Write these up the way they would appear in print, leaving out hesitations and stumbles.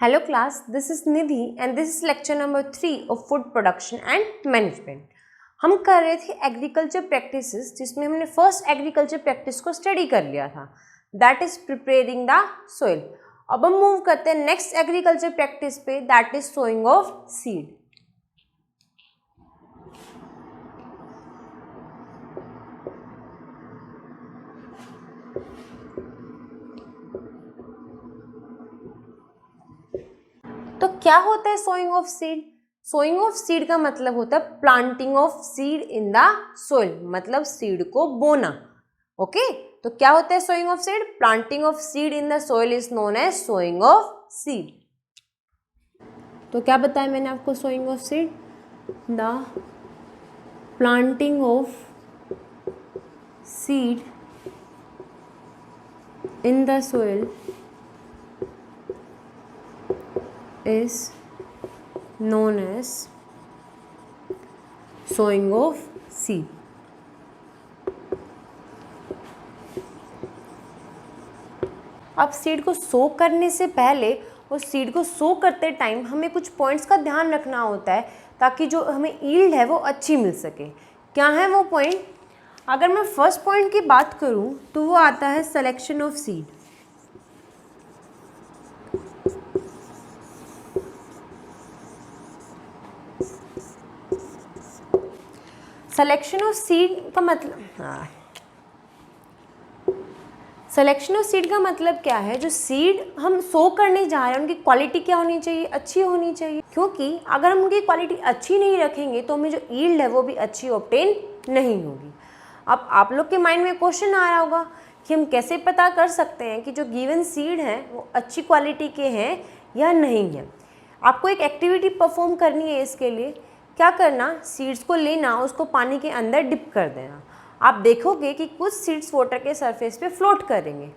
Hello class, this is Nidhi and this is lecture number 3 of food production and management. हम कर रहे थे agriculture practices जिसमें हमने फर्स्ट एग्रीकल्चर प्रैक्टिस को स्टडी कर लिया था, that is preparing the soil. अब हम मूव करते हैं नेक्स्ट एग्रीकल्चर प्रैक्टिस पे, that is sowing of seed. तो क्या होता है sowing of seed? Sowing of seed का मतलब होता है planting of seed in the soil, मतलब सीड को बोना। ओके, तो क्या होता है sowing of seed? Planting of seed in the soil is known as sowing of seed. तो क्या बताया मैंने आपको sowing of seed? The planting of seed in the soil is known as sowing of seed. अब seed को sow करने से पहले और सीड को सो करते टाइम हमें कुछ पॉइंट्स का ध्यान रखना होता है ताकि जो हमें ईल्ड है वो अच्छी मिल सके। क्या है वो पॉइंट? अगर मैं फर्स्ट पॉइंट की बात करूं तो वो आता है selection of seed. Selection of seed का मतलब सिलेक्शन ऑफ सीड का मतलब क्या है? जो सीड हम सो करने जा रहे हैं उनकी क्वालिटी क्या होनी चाहिए? अच्छी होनी चाहिए, क्योंकि अगर हम उनकी क्वालिटी अच्छी नहीं रखेंगे तो हमें जो ईल्ड है वो भी अच्छी ऑब्टेन नहीं होगी। अब आप लोग के माइंड में क्वेश्चन आ रहा होगा कि हम कैसे पता कर सकते हैं कि जो गिवन सीड हैं वो अच्छी क्वालिटी के हैं या नहीं है। आपको एक एक्टिविटी परफॉर्म करनी है। इसके लिए क्या करना? सीड्स को लेना, उसको पानी के अंदर डिप कर देना। आप देखोगे कि कुछ सीड्स वाटर के सरफेस पे फ्लोट करेंगे।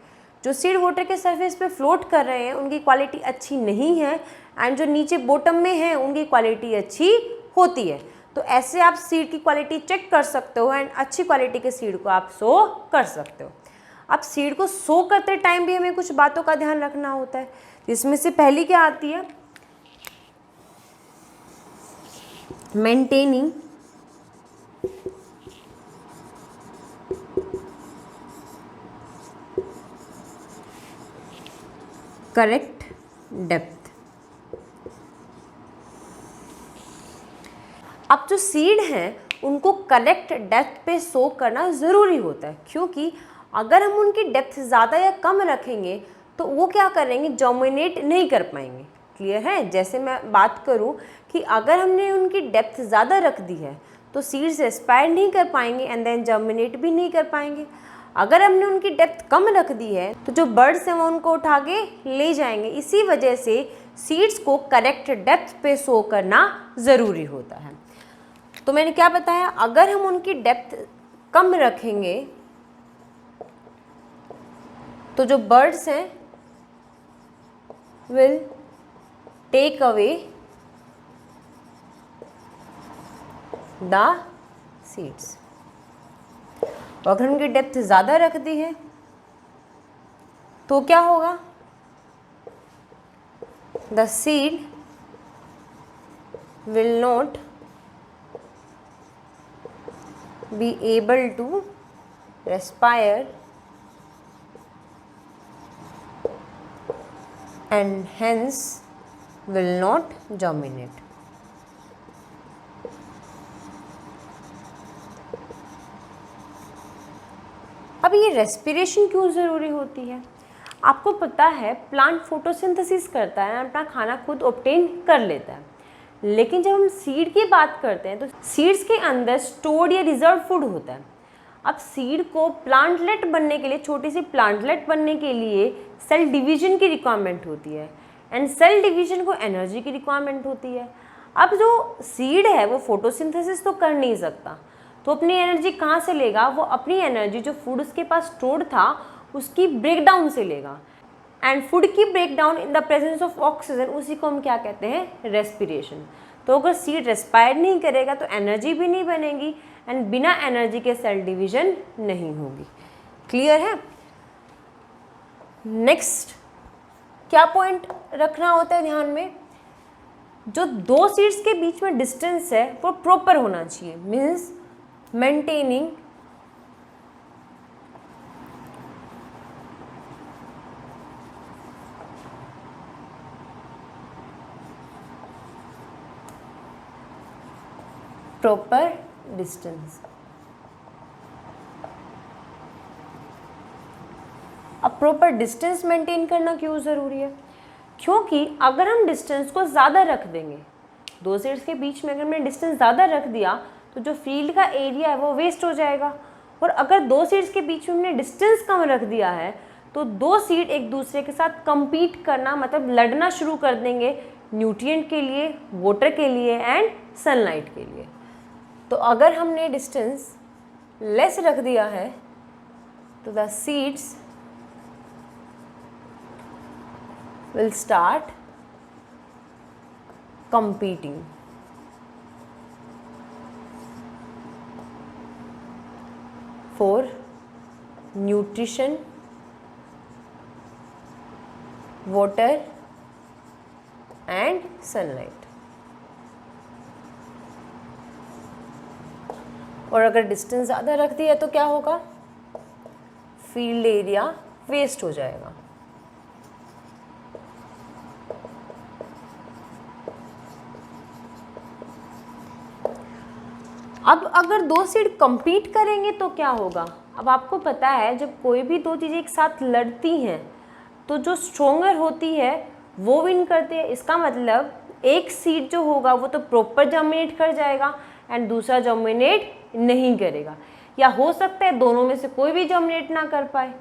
जो सीड वाटर के सरफेस पे फ्लोट कर रहे हैं उनकी क्वालिटी अच्छी नहीं है, एंड जो नीचे बॉटम में है उनकी क्वालिटी अच्छी होती है। तो ऐसे आप सीड की क्वालिटी चेक कर सकते हो एंड अच्छी क्वालिटी के सीड को आप सो कर सकते हो। अब सीड को सो करते टाइम भी हमें कुछ बातों का ध्यान रखना होता है, जिसमें से पहली क्या आती है? maintaining correct depth। अब जो सीड हैं उनको करेक्ट डेप्थ पे सो करना ज़रूरी होता है, क्योंकि अगर हम उनकी डेप्थ ज़्यादा या कम रखेंगे तो वो क्या करेंगे? जर्मिनेट नहीं कर पाएंगे। क्लियर है? जैसे मैं बात करूं कि अगर हमने उनकी डेप्थ ज़्यादा रख दी है तो सीड्स एस्पायर नहीं कर पाएंगे एंड देन जर्मिनेट भी नहीं कर पाएंगे। अगर हमने उनकी डेप्थ कम रख दी है तो जो बर्ड्स हैं वो उनको उठा के ले जाएंगे। इसी वजह से सीड्स को करेक्ट डेप्थ पे सो करना ज़रूरी होता है। तो मैंने क्या बताया? अगर हम उनकी डेप्थ कम रखेंगे तो जो बर्ड्स हैं will take away the seeds. अगर उनकी डेप्थ ज़्यादा रख दी है तो क्या होगा? The seed will not be able to respire and hence will not germinate। अब ये रेस्पिरेशन क्यों ज़रूरी होती है? आपको पता है प्लांट फोटोसिंथेसिस करता है, अपना खाना खुद ऑब्टेन कर लेता है, लेकिन जब हम सीड की बात करते हैं तो सीड्स के अंदर स्टोर्ड या रिजर्व फूड होता है। अब सीड को प्लांटलेट बनने के लिए, छोटी सी प्लांटलेट बनने के लिए सेल डिवीजन की रिक्वायरमेंट होती है, एंड सेल डिवीजन को एनर्जी की रिक्वायरमेंट होती है। अब जो सीड है वो फोटोसिंथेसिस तो कर नहीं सकता, तो अपनी एनर्जी कहाँ से लेगा? वो अपनी एनर्जी जो फूड उसके पास स्टोर्ड था उसकी ब्रेकडाउन से लेगा, एंड फूड की breakdown in the presence of oxygen, उसी को हम क्या कहते हैं? रेस्पिरेशन। तो अगर सीड रेस्पायर नहीं करेगा तो एनर्जी भी नहीं बनेगी, एंड बिना एनर्जी के सेल डिवीजन नहीं होगी। क्लियर है? नेक्स्ट क्या पॉइंट रखना होता है ध्यान में, जो दो सीड्स के बीच में डिस्टेंस है वो प्रॉपर होना चाहिए, मीन्स मेंटेनिंग प्रॉपर डिस्टेंस। अब प्रॉपर डिस्टेंस मेंटेन करना क्यों ज़रूरी है, क्योंकि अगर हम डिस्टेंस को ज़्यादा रख देंगे, दो सीड्स के बीच में अगर मैंने डिस्टेंस ज़्यादा रख दिया तो जो फील्ड का एरिया है वो वेस्ट हो जाएगा। और अगर दो सीड्स के बीच में हमने डिस्टेंस कम रख दिया है तो दो सीड एक दूसरे के साथ compete करना, मतलब लड़ना शुरू कर देंगे न्यूट्रिएंट के लिए, वाटर के लिए एंड सनलाइट के लिए। तो अगर हमने डिस्टेंस लेस रख दिया है तो the seeds will start competing for nutrition, water and sunlight। और अगर डिस्टेंस ज़्यादा रख दिया तो क्या होगा, फील्ड एरिया वेस्ट हो जाएगा। अब अगर दो सीड compete करेंगे तो क्या होगा, अब आपको पता है जब कोई भी दो चीज़ें एक साथ लड़ती हैं तो जो स्ट्रोंगर होती है वो विन करती है। इसका मतलब एक सीड जो होगा वो तो प्रॉपर जर्मिनेट कर जाएगा एंड दूसरा जर्मिनेट नहीं करेगा, या हो सकता है दोनों में से कोई भी जर्मिनेट ना कर पाए।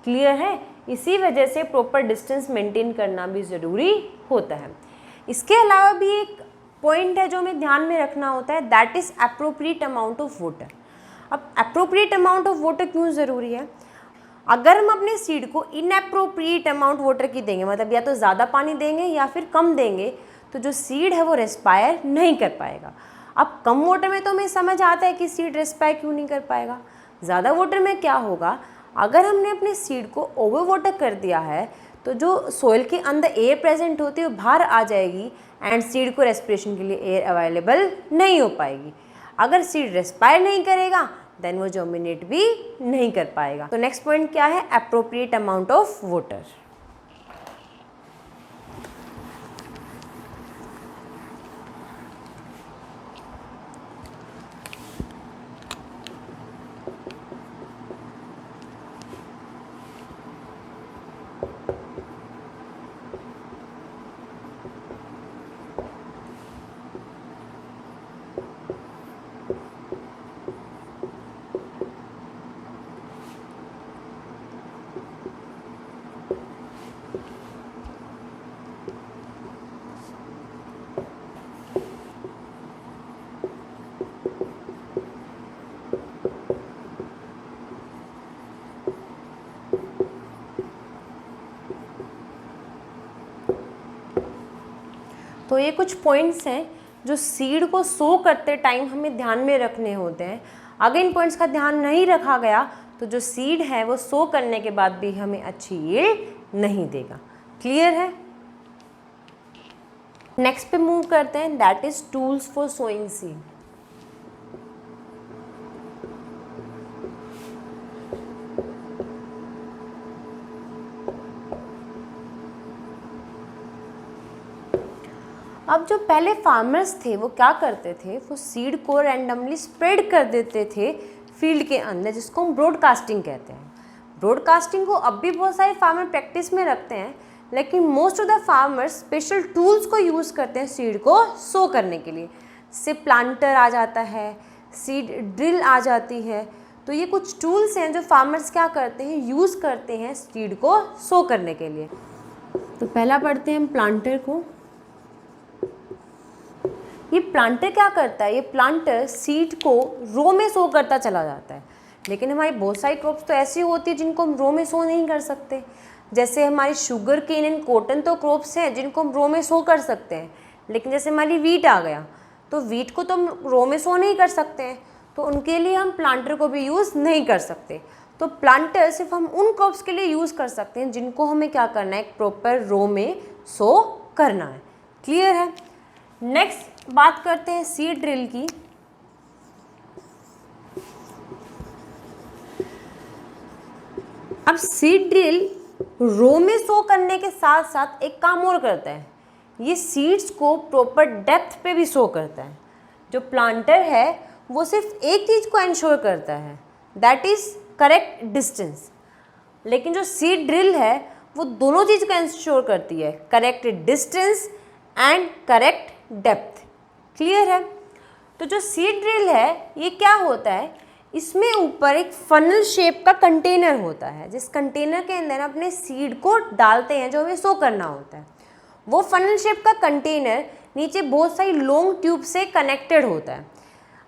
क्लियर है, इसी वजह से प्रॉपर डिस्टेंस मेंटेन करना भी ज़रूरी होता है। इसके अलावा भी एक पॉइंट है जो हमें ध्यान में रखना होता है, that is appropriate amount of water. अब एप्रोप्रिएट अमाउंट ऑफ वाटर क्यों ज़रूरी है, अगर हम अपने सीड को इनएप्रोप्रिएट अमाउंट वाटर की देंगे, मतलब या तो ज़्यादा पानी देंगे या फिर कम देंगे, तो जो सीड है वो रेस्पायर नहीं कर पाएगा। अब कम वाटर में तो हमें समझ आता है कि सीड रेस्पायर क्यों नहीं कर पाएगा। ज़्यादा वाटर में क्या होगा, अगर हमने अपने सीड को ओवर वाटर कर दिया है तो जो सोइल के अंदर एयर प्रेजेंट होती है वो बाहर आ जाएगी एंड सीड को रेस्पिरेशन के लिए एयर अवेलेबल नहीं हो पाएगी। अगर सीड रेस्पायर नहीं करेगा देन वो जर्मिनेट भी नहीं कर पाएगा। तो नेक्स्ट पॉइंट क्या है, एप्रोप्रिएट अमाउंट ऑफ वाटर। तो ये कुछ पॉइंट्स हैं जो सीड को सो करते टाइम हमें ध्यान में रखने होते हैं। अगर इन पॉइंट्स का ध्यान नहीं रखा गया तो जो सीड है वो सो करने के बाद भी हमें अच्छी यील्ड नहीं देगा। क्लियर है, नेक्स्ट पे मूव करते हैं, that is tools for sowing seed. अब जो पहले फार्मर्स थे वो क्या करते थे, वो सीड को रैंडमली स्प्रेड कर देते थे फील्ड के अंदर, जिसको हम ब्रॉडकास्टिंग कहते हैं। ब्रॉडकास्टिंग को अब भी बहुत सारे फार्मर प्रैक्टिस में रखते हैं, लेकिन most of the farmers special tools को यूज़ करते हैं सीड को सो करने के लिए। से प्लांटर आ जाता है, सीड ड्रिल आ जाती है। तो ये कुछ टूल्स हैं जो फार्मर्स क्या करते हैं, यूज़ करते हैं सीड को सो करने के लिए। तो पहला पढ़ते हैं हम प्लांटर को। ये प्लांटर क्या करता है, ये प्लांटर सीड को रो में सो करता चला जाता है। लेकिन हमारी बहुत सारी क्रॉप्स तो ऐसी होती है जिनको हम रो में सो नहीं कर सकते। जैसे हमारी शुगर केन एंड कॉटन तो क्रॉप्स हैं जिनको हम रो में सो कर सकते हैं, लेकिन जैसे हमारी वीट आ गया तो वीट को तो हम रो में सो नहीं कर सकते हैं, तो उनके लिए हम प्लांटर को भी यूज़ नहीं कर सकते। तो प्लांटर सिर्फ हम उन क्रॉप्स के लिए यूज़ कर सकते हैं जिनको हमें क्या करना है, एक प्रॉपर रो में सो करना है। क्लियर है। नेक्स्ट बात करते हैं सीड ड्रिल की। अब सीड ड्रिल रो में सो करने के साथ साथ एक काम और करता है, ये सीड्स को प्रॉपर डेप्थ पे भी सो करता है। जो प्लांटर है वो सिर्फ एक चीज़ को इंश्योर करता है, दैट इज़ करेक्ट डिस्टेंस, लेकिन जो सीड ड्रिल है वो दोनों चीज़ का इंश्योर करती है, correct distance and correct depth. Clear है। तो जो सीड ड्रिल है ये क्या होता है, इसमें ऊपर एक फनल शेप का कंटेनर होता है, जिस कंटेनर के अंदर अपने सीड को डालते हैं जो हमें सो करना होता है। वो फनल शेप का कंटेनर नीचे बहुत सारी लॉन्ग ट्यूब से कनेक्टेड होता है,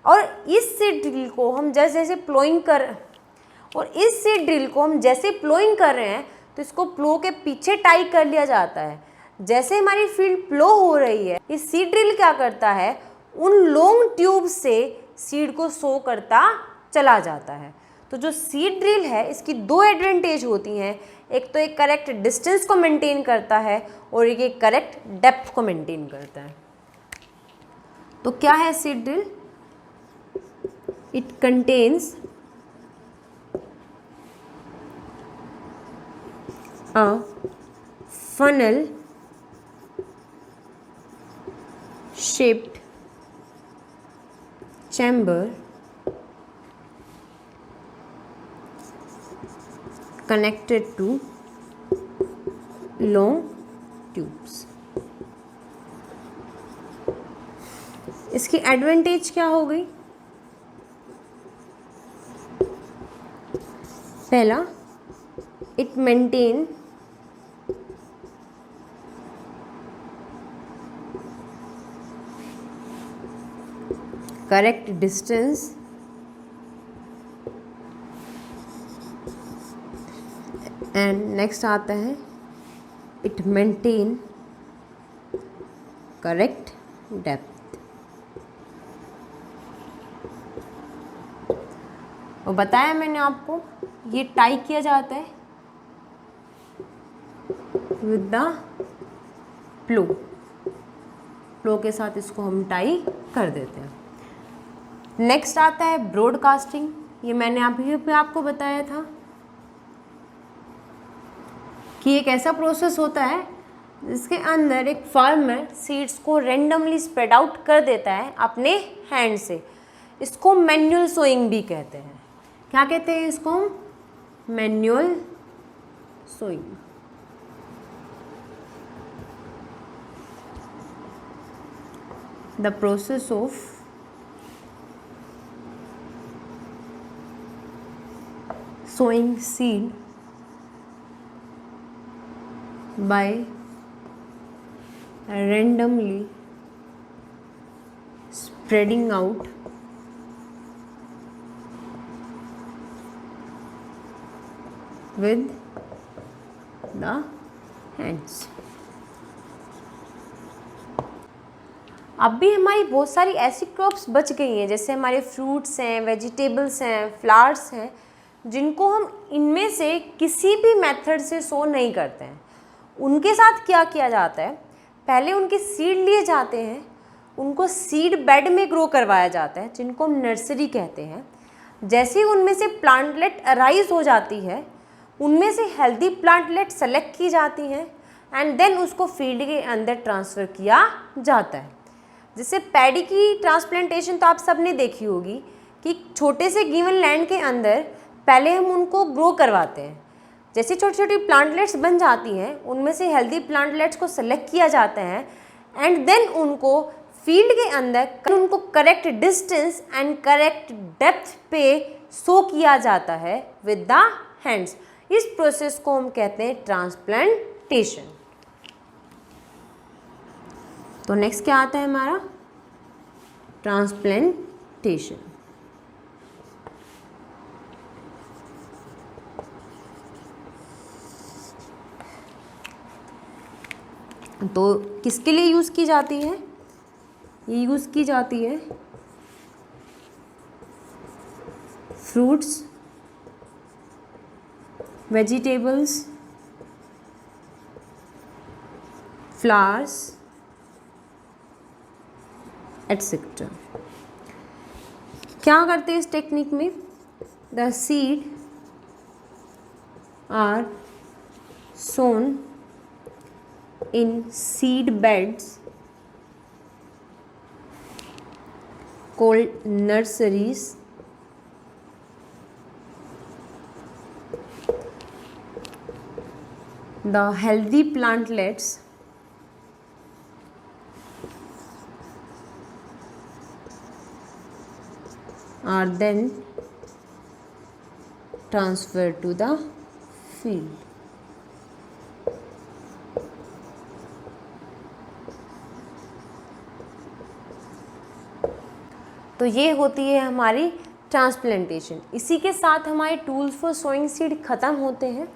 और इस सीड ड्रिल को हम जैसे प्लोइंग कर रहे हैं तो इसको प्लो के पीछे टाई कर लिया जाता है। जैसे हमारी फील्ड प्लो हो रही है, ये सीड ड्रिल क्या करता है, उन लॉन्ग ट्यूब से सीड को सो करता चला जाता है। तो जो सीड ड्रिल है इसकी दो एडवांटेज होती हैं, एक तो एक करेक्ट डिस्टेंस को मेंटेन करता है और एक करेक्ट डेप्थ को मेंटेन करता है। तो क्या है seed drill? It contains a funnel shaped chamber connected to long tubes। इसकी एडवांटेज क्या हो गई? पहला, it maintain correct distance and next आता है इट मेंटेन करेक्ट डेप्थ। और बताया मैंने आपको ये टाई किया जाता है विद द प्लो के साथ इसको हम टाई कर देते हैं। नेक्स्ट आता है ब्रॉडकास्टिंग। ये मैंने अभी भी आपको बताया था कि एक ऐसा प्रोसेस होता है जिसके अंदर एक फार्मर सीड्स को रेंडमली स्प्रेड आउट कर देता है अपने हैंड से। इसको मैन्युअल सोइंग भी कहते हैं। क्या कहते हैं इसको? Manual sowing. The process of sowing seed by randomly spreading out with the hands। अब भी हमारी बहुत सारी ऐसी क्रॉप्स बच गई हैं, जैसे हमारे फ्रूट्स हैं, वेजिटेबल्स हैं, फ्लावर्स हैं, जिनको हम इनमें से किसी भी मेथड से सो नहीं करते हैं। उनके साथ क्या किया जाता है, पहले उनके सीड लिए जाते हैं, उनको सीड बेड में ग्रो करवाया जाता है, जिनको हम नर्सरी कहते हैं। जैसे ही उनमें से प्लांटलेट अराइज हो जाती है, उनमें से हेल्दी प्लांटलेट सेलेक्ट की जाती हैं एंड देन उसको फील्ड के अंदर ट्रांसफ़र किया जाता है। जैसे पैडी की ट्रांसप्लांटेशन तो आप सब ने देखी होगी कि छोटे से गिवन लैंड के अंदर पहले हम उनको ग्रो करवाते हैं। जैसे छोटी छोटी प्लांटलेट्स बन जाती हैं, उनमें से हेल्दी प्लांटलेट्स को सेलेक्ट किया जाता है एंड देन उनको फील्ड के अंदर उनको correct distance and correct depth पे सो किया जाता है विद द हैंड्स। इस प्रोसेस को हम कहते हैं ट्रांसप्लांटेशन। तो नेक्स्ट क्या आता है हमारा? ट्रांसप्लांटेशन। तो किसके लिए यूज़ की जाती है? ये यूज़ की जाती है फ्रूट्स vegetables, flowers, etc. क्या करते हैं इस टेक्निक में? The seed are sown in seed beds called nurseries. The healthy plantlets are then transferred to the field. तो ये होती है हमारी ट्रांसप्लांटेशन। इसी के साथ हमारे टूल्स फॉर सोइंग सीड ख़त्म होते हैं।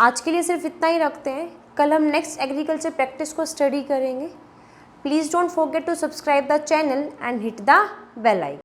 आज के लिए सिर्फ इतना ही रखते हैं। कल हम नेक्स्ट एग्रीकल्चर प्रैक्टिस को स्टडी करेंगे। Please don't forget to subscribe the channel and hit the bell icon.